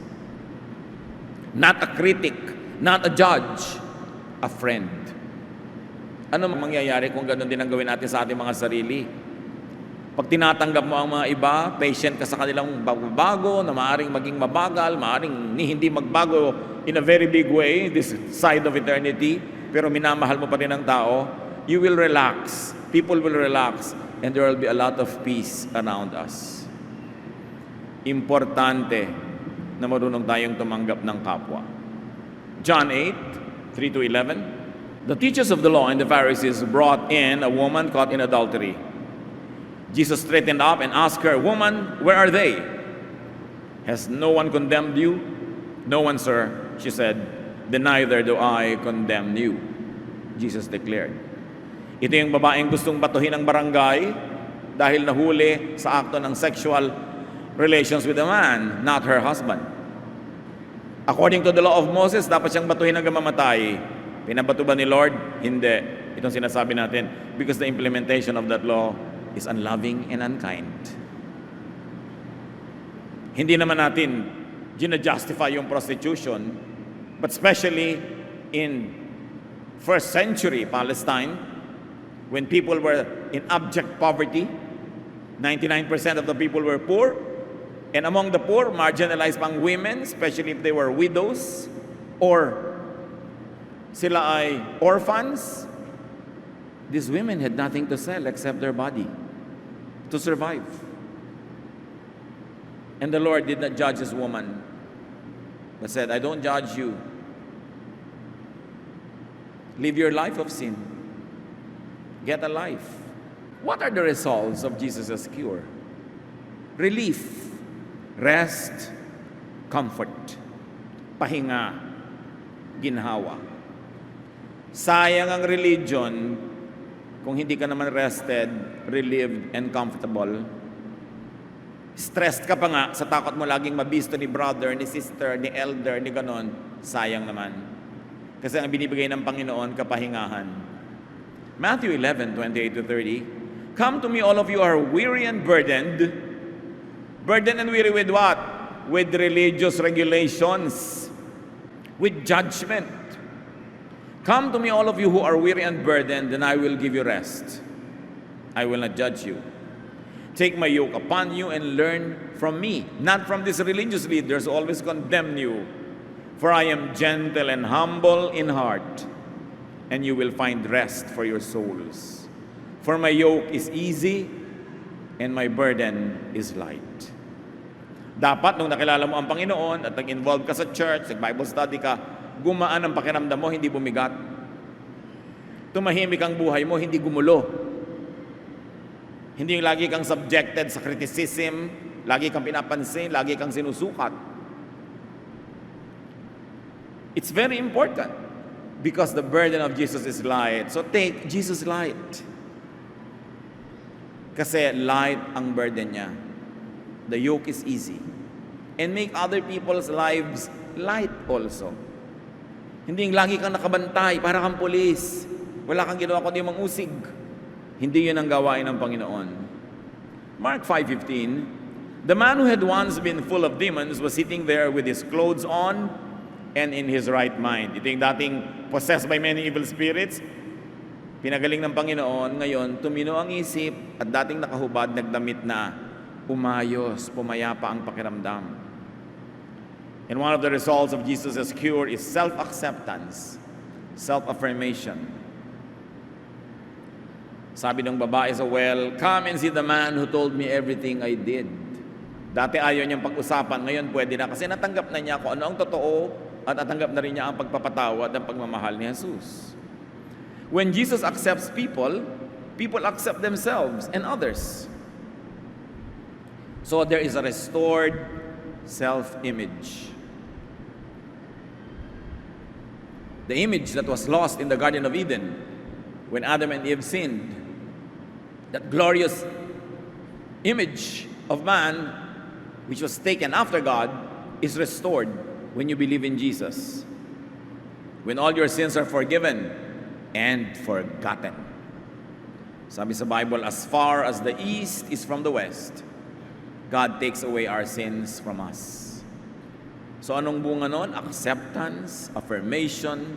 Not a critic, not a judge, a friend. Ano mangyayari kung ganoon din ang gawin natin sa ating mga sarili? Pag tinatanggap mo ang mga iba, patient ka sa kanilang bago na maaaring maging mabagal, maaaring hindi magbago in a very big way, this side of eternity, pero minamahal mo pa rin ang tao, you will relax, people will relax, and there will be a lot of peace around us. Importante na marunong tayong tumanggap ng kapwa. John 8:3-11. The teachers of the law and the Pharisees brought in a woman caught in adultery. Jesus straightened up and asked her, "Woman, where are they? Has no one condemned you?" "No one, sir," she said. "Then neither do I condemn you," Jesus declared. Ito yung babaeng gustong batuhin ng barangay dahil nahuli sa akto ng sexual relations with a man, not her husband. According to the law of Moses, dapat siyang batuhin hanggang mamatay. Pinabato ba ni Lord? Hindi. Itong sinasabi natin, because the implementation of that law is unloving and unkind. Hindi naman natin gina-justify yung prostitution, but especially in first century Palestine, when people were in abject poverty, 99% of the people were poor, and among the poor, marginalized pang women, especially if they were widows, or sila ay orphans. These women had nothing to sell except their body to survive. And the Lord did not judge this woman, but said, "I don't judge you. Live your life of sin. Get a life." What are the results of Jesus' cure? Relief, rest, comfort, pahinga, ginhawa. Sayang ang religion kung hindi ka naman rested, relieved, and comfortable. Stressed ka pa nga sa takot mo laging mabisto ni brother, ni sister, ni elder, ni ganon. Sayang naman. Kasi ang binibigay ng Panginoon, kapahingahan. Matthew 11:28-30, "Come to me, all of you are weary and burdened." Burdened and weary with what? With religious regulations, with judgment. "Come to me, all of you who are weary and burdened, and I will give you rest. I will not judge you. Take my yoke upon you and learn from me." Not from these religious leaders who always condemn you. "For I am gentle and humble in heart, and you will find rest for your souls. For my yoke is easy, and my burden is light." Dapat nung nakilala mo ang Panginoon at nag-involve ka sa church, nag-Bible study ka, gumaan ang pakiramdam mo, hindi bumigat. Tumahimik ang buhay mo, hindi gumulo. Hindi yung lagi kang subjected sa criticism, lagi kang pinapansin, lagi kang sinusukat. It's very important because the burden of Jesus is light. So take Jesus light. Kasi light ang burden niya. The yoke is easy. And make other people's lives light also. Hindi yung lagi kang nakabantay, para kang pulis. Wala kang ginawa kundi mangusig. Hindi yun ang gawain ng Panginoon. Mark 5:15, "The man who had once been full of demons was sitting there with his clothes on and in his right mind." Ito yung dating possessed by many evil spirits. Pinagaling ng Panginoon, ngayon tumino ang isip at dating nakahubad, nagdamit na, umayos, pumayapa ang pakiramdam. And one of the results of Jesus' cure is self-acceptance, self-affirmation. Sabi ng babae sa well, "Come and see the man who told me everything I did." Dati ayaw niyang pag-usapan, ngayon pwede na kasi natanggap na niya kung ano ang totoo at natanggap na rin niya ang pagpapatawad at pagmamahal ni Jesus. When Jesus accepts people, people accept themselves and others. So there is a restored self-image. The image that was lost in the Garden of Eden when Adam and Eve sinned, that glorious image of man which was taken after God is restored when you believe in Jesus. When all your sins are forgiven and forgotten. Sabi sa Bible, as far as the east is from the west, God takes away our sins from us. So anong bunga nun? Acceptance, affirmation,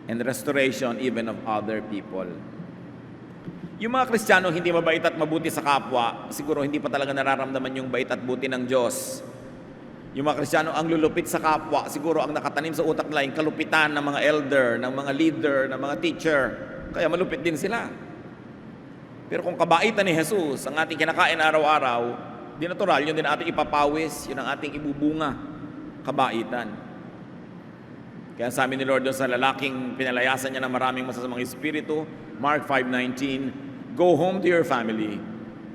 and restoration even of other people. Yung mga Kristiyano hindi mabait at mabuti sa kapwa, siguro hindi pa talaga nararamdaman yung bait at buti ng Diyos. Yung mga Kristiyano ang lulupit sa kapwa, siguro ang nakatanim sa utak nila yung kalupitan ng mga elder, ng mga leader, ng mga teacher. Kaya malupit din sila. Pero kung kabaitan ni Jesus, ang ating kinakain araw-araw, di natural, yun din ating ipapawis, yun ang ating ibubunga, kabaitan. Kaya sabi ni Lord doon sa lalaking pinalayasan niya ng maraming masasamang espiritu, Mark 5:19, go home to your family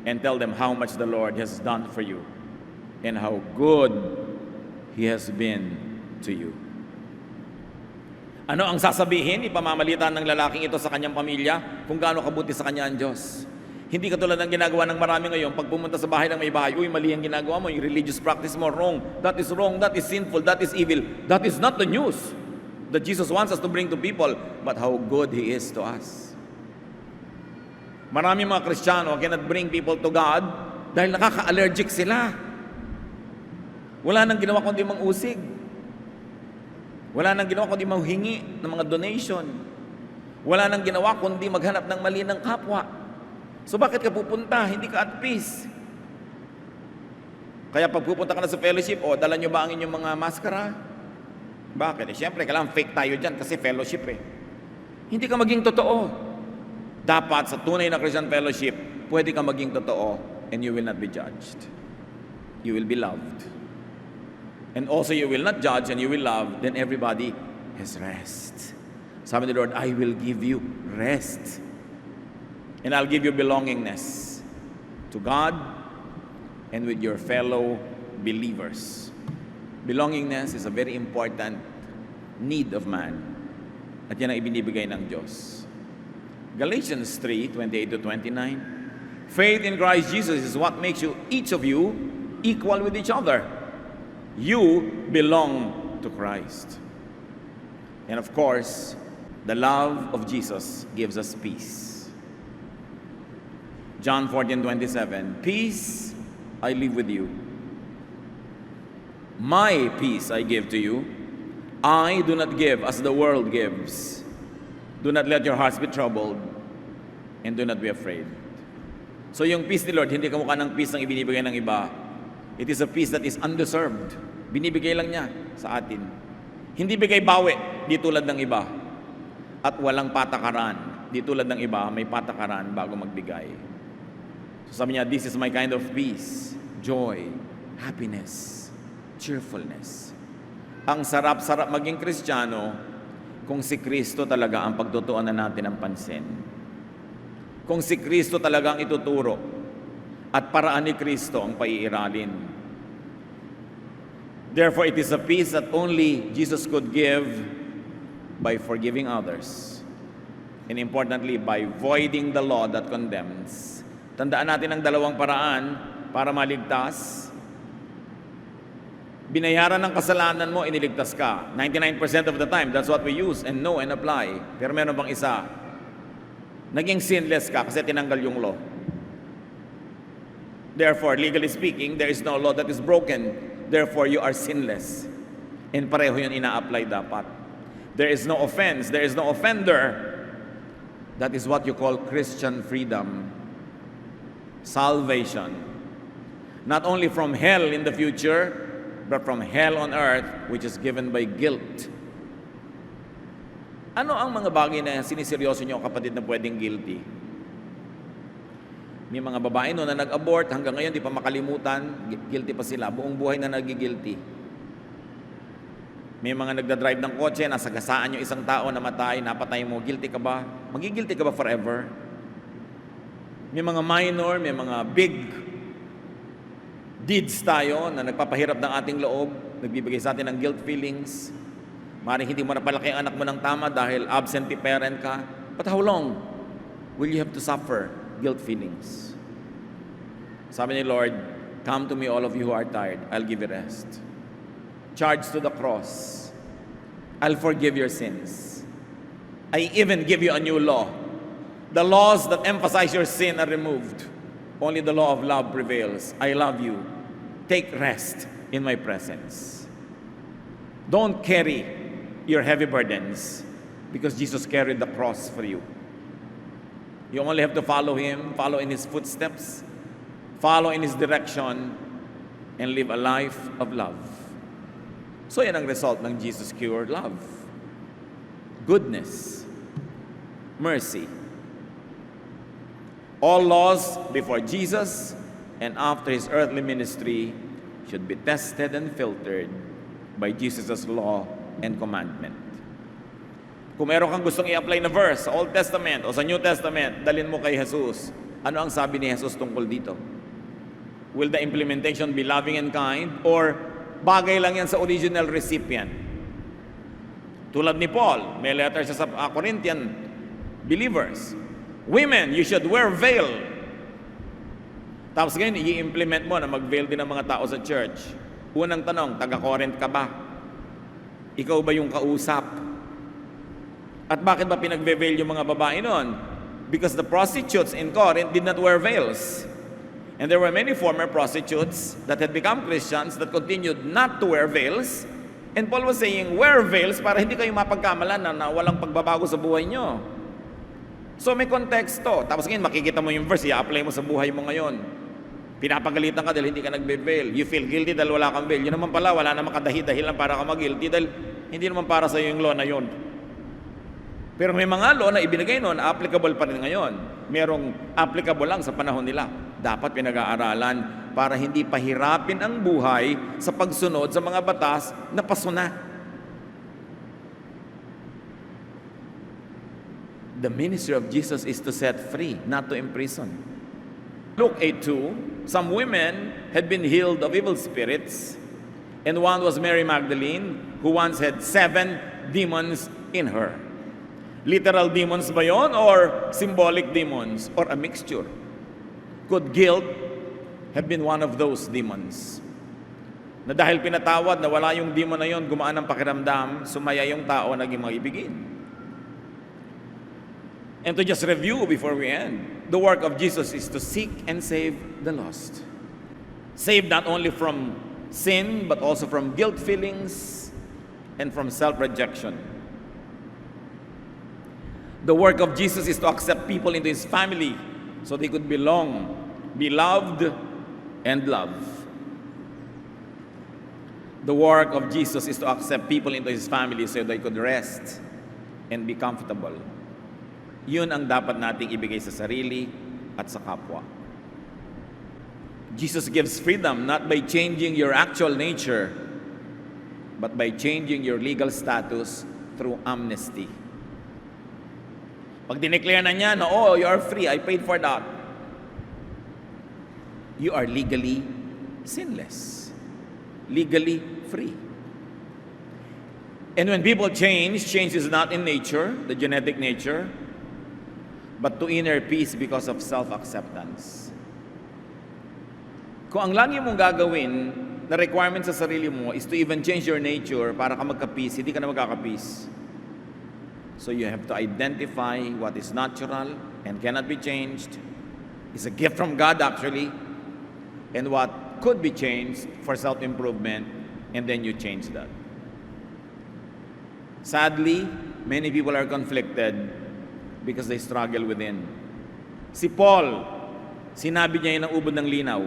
and tell them how much the Lord has done for you and how good He has been to you. Ano ang sasabihin, ipamamalitan ng lalaking ito sa kanyang pamilya kung gaano kabuti sa kanya ang Diyos? Hindi katulad ng ginagawa ng marami ngayon, pag pumunta sa bahay ng may bahay, uy, mali ang ginagawa mo, yung religious practice mo, wrong, that is sinful, that is evil. That is not the news that Jesus wants us to bring to people, but how good He is to us. Marami mga Kristiyano cannot bring people to God dahil nakaka-allergic sila. Wala nang ginawa kundi mangusig. Wala nang ginawa kundi manghingi ng mga donation. Wala nang ginawa kundi maghanap ng mali ng kapwa. So bakit ka pupunta? Hindi ka at peace. Kaya pag pupunta ka na sa fellowship, dala nyo ba ang inyong mga maskara? Bakit? Siyempre, kailangan fake tayo dyan kasi fellowship Hindi ka maging totoo. Dapat sa tunay na Christian fellowship, pwede ka maging totoo and you will not be judged. You will be loved. And also you will not judge and you will love, then everybody has rest. Sabi ni Lord, I will give you rest. And I'll give you belongingness to God and with your fellow believers. Belongingness is a very important need of man. At yan ang ibinibigay ng Diyos. Galatians 3:28-29. Faith in Christ Jesus is what makes you, each of you, equal with each other. You belong to Christ. And of course, the love of Jesus gives us peace. John 14:27, peace I leave with you. My peace I give to you. I do not give as the world gives. Do not let your hearts be troubled and do not be afraid. So yung peace ni Lord, hindi kamukha ng peace na ibinibigay ng iba. It is a peace that is undeserved. Binibigay lang niya sa atin. Hindi bigay bawi, di tulad ng iba. At walang patakaran. Di tulad ng iba, may patakaran bago magbigay. So sabi niya, this is my kind of peace, joy, happiness, cheerfulness. Ang sarap-sarap maging Kristiyano kung si Kristo talaga ang pagtutuunan natin ng pansin. Kung si Kristo talaga ang ituturo at paraan ni Kristo ang paiiralin. Therefore, it is a peace that only Jesus could give by forgiving others. And importantly, by voiding the law that condemns. Tandaan natin ang dalawang paraan para maligtas. Binayaran ng kasalanan mo, iniligtas ka. 99% of the time, that's what we use and know and apply. Pero meron bang isa? Naging sinless ka kasi tinanggal yung law. Therefore, legally speaking, there is no law that is broken. Therefore, you are sinless. And pareho yun ina-apply dapat. There is no offense. There is no offender. That is what you call Christian freedom. Salvation. Not only from hell in the future, but from hell on earth, which is given by guilt. Ano ang mga bagay na siniseryoso niyo, kapatid, na pwedeng guilty? May mga babae na nag-abort, hanggang ngayon di pa makalimutan, guilty pa sila, buong buhay na nagigilty. May mga nagdadrive ng kotse, nasagasaan yung isang tao, namatay, napatay mo, guilty ka ba? Magigilty ka ba forever? May mga minor, may mga big deeds tayo na nagpapahirap ng ating loob, nagbibigay sa atin ng guilt feelings. Maaaring hindi mo napalaki ang anak mo ng tama dahil absentee parent ka. But how long will you have to suffer guilt feelings? Sabi ni Lord, come to me all of you who are tired, I'll give you rest. Charge to the cross. I'll forgive your sins. I even give you a new law. The laws that emphasize your sin are removed. Only the law of love prevails. I love you. Take rest in my presence. Don't carry your heavy burdens because Jesus carried the cross for you. You only have to follow Him, follow in His footsteps, follow in His direction, and live a life of love. So yan ang result ng Jesus cured love. Goodness, mercy. All laws before Jesus and after His earthly ministry should be tested and filtered by Jesus' law and commandment. Kung meron kang gustong i-apply na verse sa Old Testament o sa New Testament, dalhin mo kay Jesus. Ano ang sabi ni Jesus tungkol dito? Will the implementation be loving and kind or bagay lang yan sa original recipient? Tulad ni Paul, may letter siya sa Corinthian believers. Women, you should wear veil. Tapos ngayon, i-implement mo na mag-veil din ang mga tao sa church. Unang tanong, taga-Corinth ka ba? Ikaw ba yung kausap? At bakit ba pinag-veil yung mga babae noon? Because the prostitutes in Corinth did not wear veils. And there were many former prostitutes that had become Christians that continued not to wear veils. And Paul was saying, wear veils para hindi kayo mapagkamalan na walang pagbabago sa buhay nyo. So may konteksto. Tapos ngayon makikita mo yung verse, i-apply mo sa buhay mo ngayon. Pinapagalitan ka dahil hindi ka nagbe-veil. You feel guilty dahil wala kang veil. Yun naman pala, wala namang kadahi-dahilan para ka mag-guilty dahil hindi naman para sa iyo yung law na yun. Pero may mga law na ibinigay noon, applicable pa rin ngayon. Merong applicable lang sa panahon nila. Dapat pinag-aaralan para hindi pahirapin ang buhay sa pagsunod sa mga batas na pasuna. The ministry of Jesus is to set free, not to imprison. Luke 8:2, some women had been healed of evil spirits, and one was Mary Magdalene, who once had 7 demons in her. Literal demons ba yon or symbolic demons or a mixture? Could guilt have been one of those demons? Na dahil pinatawad na wala yung demon na yon, gumaan ang pakiramdam, sumaya yung tao, naging maibigin. And to just review before we end, the work of Jesus is to seek and save the lost. Save not only from sin, but also from guilt feelings and from self-rejection. The work of Jesus is to accept people into His family so they could belong, be loved, and love. The work of Jesus is to accept people into His family so they could rest and be comfortable. Yun ang dapat nating ibigay sa sarili at sa kapwa. Jesus gives freedom not by changing your actual nature, but by changing your legal status through amnesty. Pag dineclare na niya na, oh, you are free, I paid for that, you are legally sinless. Legally free. And when people change is not in nature, the genetic nature, but to inner peace because of self-acceptance. Kung ang lagi mong gagawin na requirement sa sarili mo is to even change your nature para ka magka-peace, hindi ka na magkaka-peace. So you have to identify what is natural and cannot be changed. It's a gift from God actually. And what could be changed for self-improvement, and then you change that. Sadly, many people are conflicted because they struggle within. Si Paul, sinabi niya yun ang ubod ng linaw.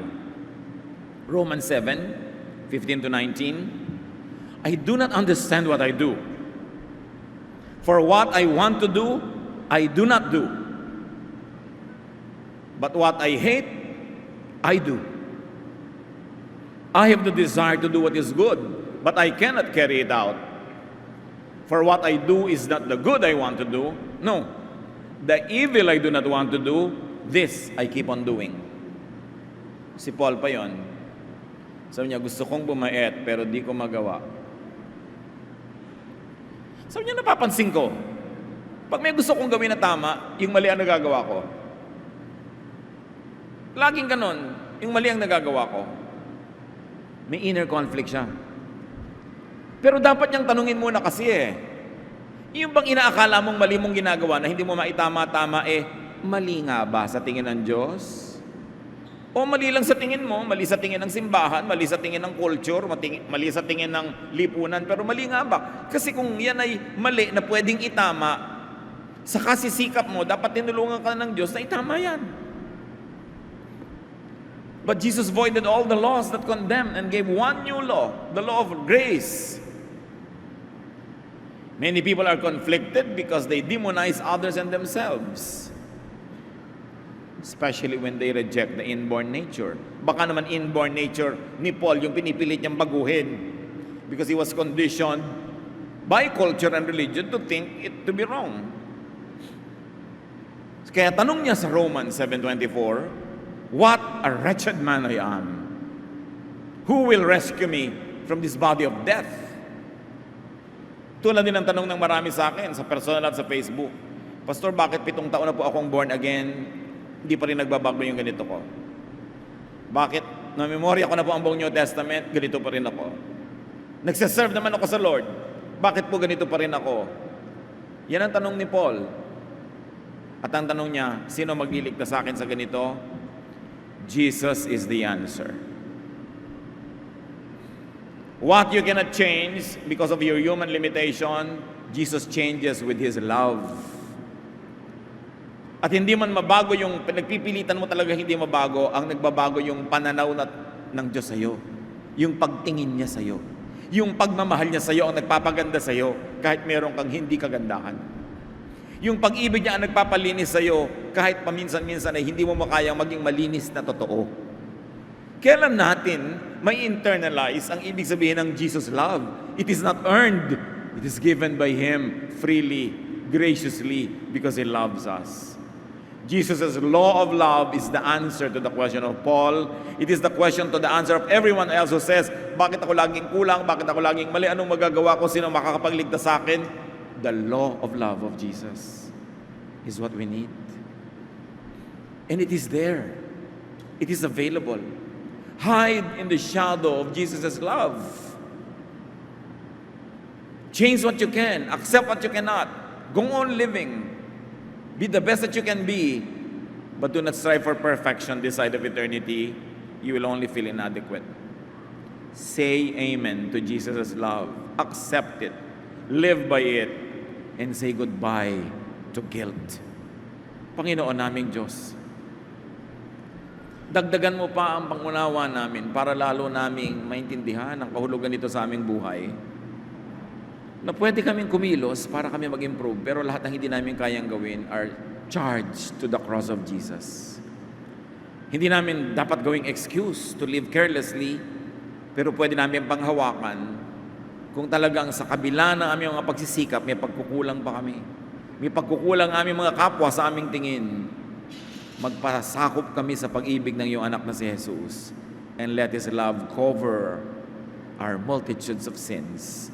Romans 7:15-19, I do not understand what I do. For what I want to do, I do not do. But what I hate, I do. I have the desire to do what is good, but I cannot carry it out. For what I do is not the good I want to do. No. The evil I do not want to do, this I keep on doing. Si Paul pa yon. Sabi niya, gusto kong bumait, pero di ko magawa. Sabi niya, napapansin ko, pag may gusto kong gawin na tama, yung mali ang nagagawa ko. Laging ganon, yung mali ang nagagawa ko. May inner conflict siya. Pero dapat niyang tanungin muna kasi yung bang inaakala mong mali mong ginagawa na hindi mo maitama-tama mali nga ba sa tingin ng Diyos? O mali lang sa tingin mo, mali sa tingin ng simbahan, mali sa tingin ng culture, mali sa tingin ng lipunan, pero mali nga ba? Kasi kung yan ay mali na pwedeng itama, sa kasisikap mo, dapat tinulungan ka ng Diyos na itama yan. But Jesus voided all the laws that condemned and gave one new law, the law of grace. Many people are conflicted because they demonize others and themselves. Especially when they reject the inborn nature. Baka naman inborn nature ni Paul yung pinipilit niyang baguhin because he was conditioned by culture and religion to think it to be wrong. Kaya tanong niya sa Romans 7:24, what a wretched man I am. Who will rescue me from this body of death? Tulad din ang tanong ng marami sa akin sa personal at sa Facebook. Pastor, bakit 7 taon na po akong born again? Hindi pa rin nagbabago yung ganito ko. Bakit? Na-memorya ko na po ang buong New Testament, ganito pa rin ako. Nagsaserve naman ako sa Lord. Bakit po ganito pa rin ako? Yan ang tanong ni Paul. At ang tanong niya, sino magliligtas sa akin sa ganito? Jesus is the answer. What you cannot change because of your human limitation, Jesus changes with His love. At hindi man mabago yung pinagpipilitan mo talaga hindi mabago, ang nagbabago yung pananaw ng Diyos sa'yo. Yung pagtingin niya sa'yo. Yung pagmamahal niya sa'yo ang nagpapaganda sa'yo kahit meron kang hindi kagandahan. Yung pag-ibig niya ang nagpapalinis sa'yo kahit paminsan-minsan ay hindi mo makayang maging malinis na totoo. Kailan natin may internalize ang ibig sabihin ng Jesus love? It is not earned. It is given by Him freely, graciously, because He loves us. Jesus' law of love is the answer to the question of Paul. It is the question to the answer of everyone else who says, bakit ako laging kulang? Bakit ako laging mali? Anong magagawa ko? Sino makakapagligtas sa akin? The law of love of Jesus is what we need. And it is there. It is available. Hide in the shadow of Jesus' love. Change what you can. Accept what you cannot. Go on living. Be the best that you can be, but do not strive for perfection this side of eternity. You will only feel inadequate. Say amen to Jesus' love. Accept it. Live by it. And say goodbye to guilt. Panginoon naming Diyos, dagdagan mo pa ang pangunawa namin para lalo naming maintindihan ang kahulugan nito sa aming buhay, na pwede kaming kumilos para kami mag-improve, pero lahat ng hindi namin kayang gawin are charged to the cross of Jesus. Hindi namin dapat gawing excuse to live carelessly, pero pwede namin panghawakan kung talagang sa kabila ng aming mga pagsisikap, may pagkukulang pa kami. May pagkukulang aming mga kapwa sa aming tingin. Magpasakop kami sa pag-ibig ng iyong anak na si Jesus, and let His love cover our multitudes of sins.